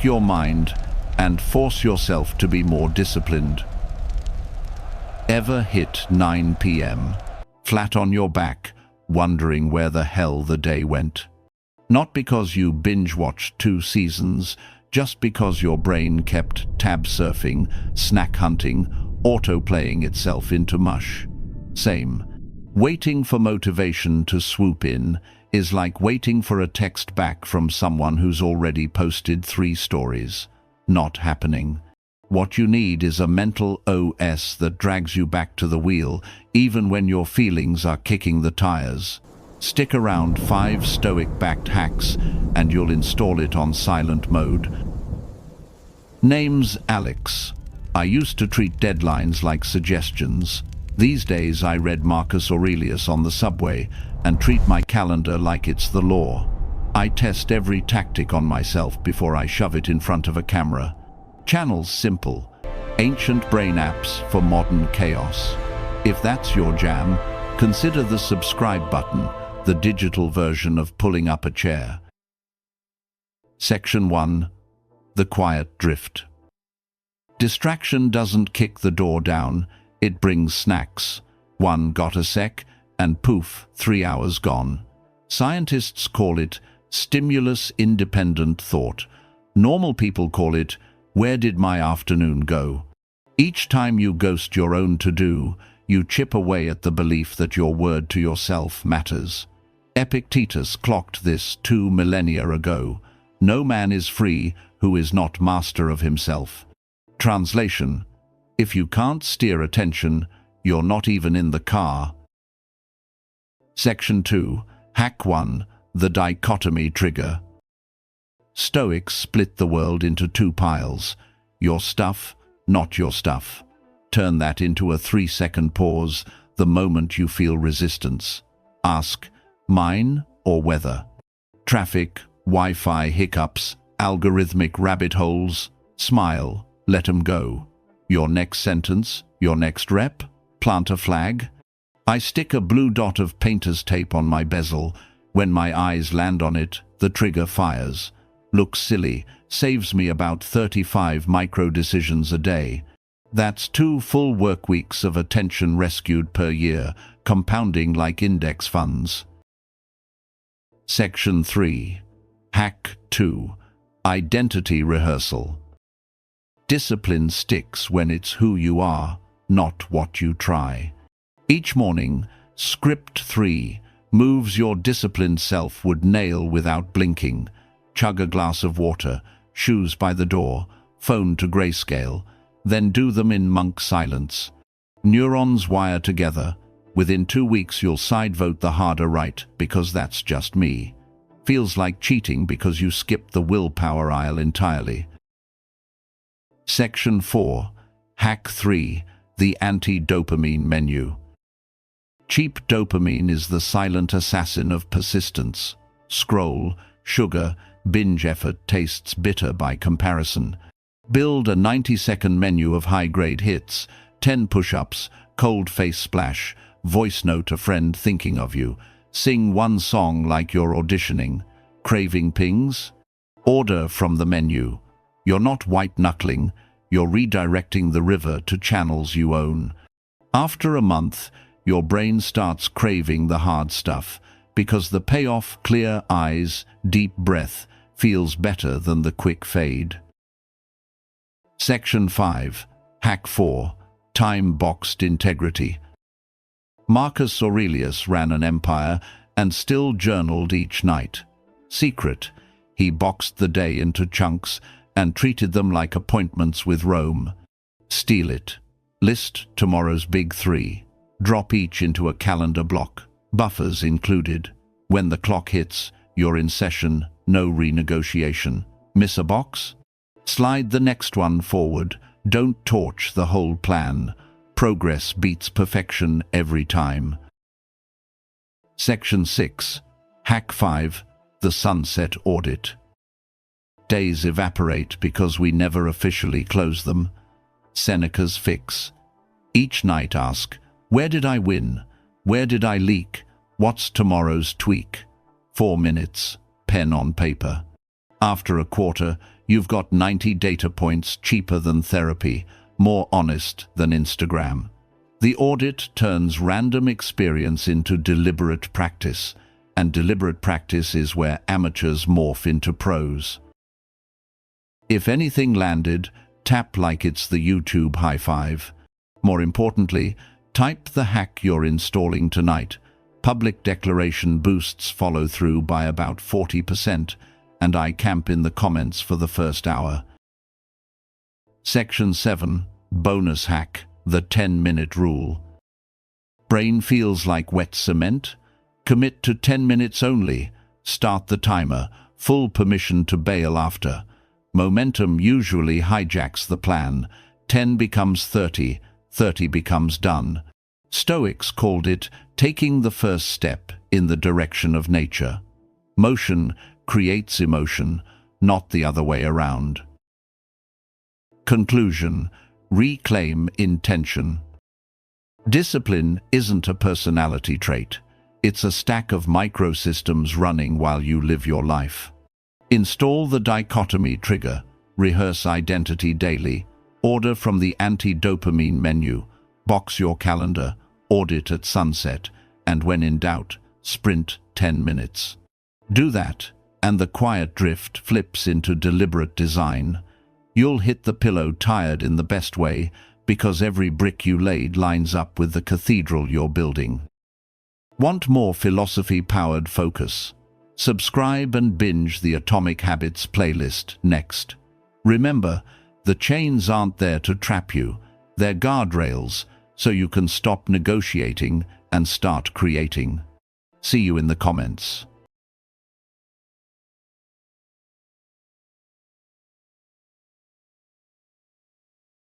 your mind and force yourself to be more disciplined. Ever hit 9 p.m., flat on your back, wondering where the hell the day went? Not because you binge-watched 2 seasons, just because your brain kept tab surfing, snack hunting, auto-playing itself into mush. Same. Waiting for motivation to swoop in is like waiting for a text back from someone who's already posted 3 stories. Not happening. What you need is a mental OS that drags you back to the wheel, even when your feelings are kicking the tires. Stick around 5 Stoic-backed hacks, and you'll install it on silent mode. Name's Alex. I used to treat deadlines like suggestions. These days I read Marcus Aurelius on the subway and treat my calendar like it's the law. I test every tactic on myself before I shove it in front of a camera. Channel's simple. Ancient brain apps for modern chaos. If that's your jam, consider the subscribe button, the digital version of pulling up a chair. Section 1. The quiet drift. Distraction doesn't kick the door down, it brings snacks. One got a sec, and poof, 3 hours gone. Scientists call it stimulus-independent thought. Normal people call it, where did my afternoon go? Each time you ghost your own to-do, you chip away at the belief that your word to yourself matters. Epictetus clocked this 2 millennia ago. No man is free who is not master of himself. Translation: if you can't steer attention, you're not even in the car. Section 2. Hack 1. The dichotomy trigger. Stoics split the world into 2 piles. Your stuff, not your stuff. Turn that into a 3-second pause the moment you feel resistance. Ask, mine or weather? Traffic, Wi-Fi hiccups, algorithmic rabbit holes. Smile, let 'em go. Your next sentence, your next rep, plant a flag. I stick a blue dot of painter's tape on my bezel. When my eyes land on it, the trigger fires. Looks silly, saves me about 35 micro-decisions a day. That's 2 full work weeks of attention rescued per year, compounding like index funds. Section 3. Hack 2. Identity rehearsal. Discipline sticks when it's who you are, not what you try. Each morning, script 3 moves your disciplined self would nail without blinking. Chug a glass of water, shoes by the door, phone to grayscale, then do them in monk silence. Neurons wire together. Within 2 weeks you'll side vote the harder right, because that's just me. Feels like cheating because you skipped the willpower aisle entirely. Section 4. Hack 3. The anti-dopamine menu. Cheap dopamine is the silent assassin of persistence. Scroll, sugar, binge effort tastes bitter by comparison. Build a 90-second menu of high-grade hits, 10 push-ups, cold face splash, voice note a friend thinking of you. Sing one song like you're auditioning. Craving pings? Order from the menu. You're not white-knuckling, you're redirecting the river to channels you own. After a month, your brain starts craving the hard stuff, because the payoff, clear eyes, deep breath, feels better than the quick fade. Section 5. Hack 4. Time-boxed integrity. Marcus Aurelius ran an empire and still journaled each night. Secret: he boxed the day into chunks and treated them like appointments with Rome. Steal it. List tomorrow's big 3. Drop each into a calendar block, buffers included. When the clock hits, you're in session, no renegotiation. Miss a box? Slide the next one forward. Don't torch the whole plan. Progress beats perfection every time. Section 6. Hack 5. The sunset audit. Days evaporate because we never officially close them. Seneca's fix. Each night ask, where did I win? Where did I leak? What's tomorrow's tweak? 4 minutes, pen on paper. After a quarter, You've got 90 data points cheaper than therapy, more honest than Instagram. The audit turns random experience into deliberate practice, and deliberate practice is where amateurs morph into pros. If anything landed, tap like it's the YouTube high five. More importantly, type the hack you're installing tonight. Public declaration boosts follow through by about 40%, and I camp in the comments for the first hour. Section 7. Bonus hack, the 10-minute rule. Brain feels like wet cement? Commit to 10 minutes only. Start the timer. Full permission to bail after. Momentum usually hijacks the plan. 10 becomes 30, 30 becomes done. Stoics called it taking the first step in the direction of nature. Motion creates emotion, not the other way around. Conclusion. Reclaim intention. Discipline isn't a personality trait. It's a stack of microsystems running while you live your life. Install the dichotomy trigger. Rehearse identity daily. Order from the anti-dopamine menu. Box your calendar. Audit at sunset. And when in doubt, sprint 10 minutes. Do that, and the quiet drift flips into deliberate design. You'll hit the pillow tired in the best way, because every brick you laid lines up with the cathedral you're building. Want more philosophy-powered focus? Subscribe and binge the Atomic Habits playlist next. Remember, the chains aren't there to trap you. They're guardrails, so you can stop negotiating and start creating. See you in the comments.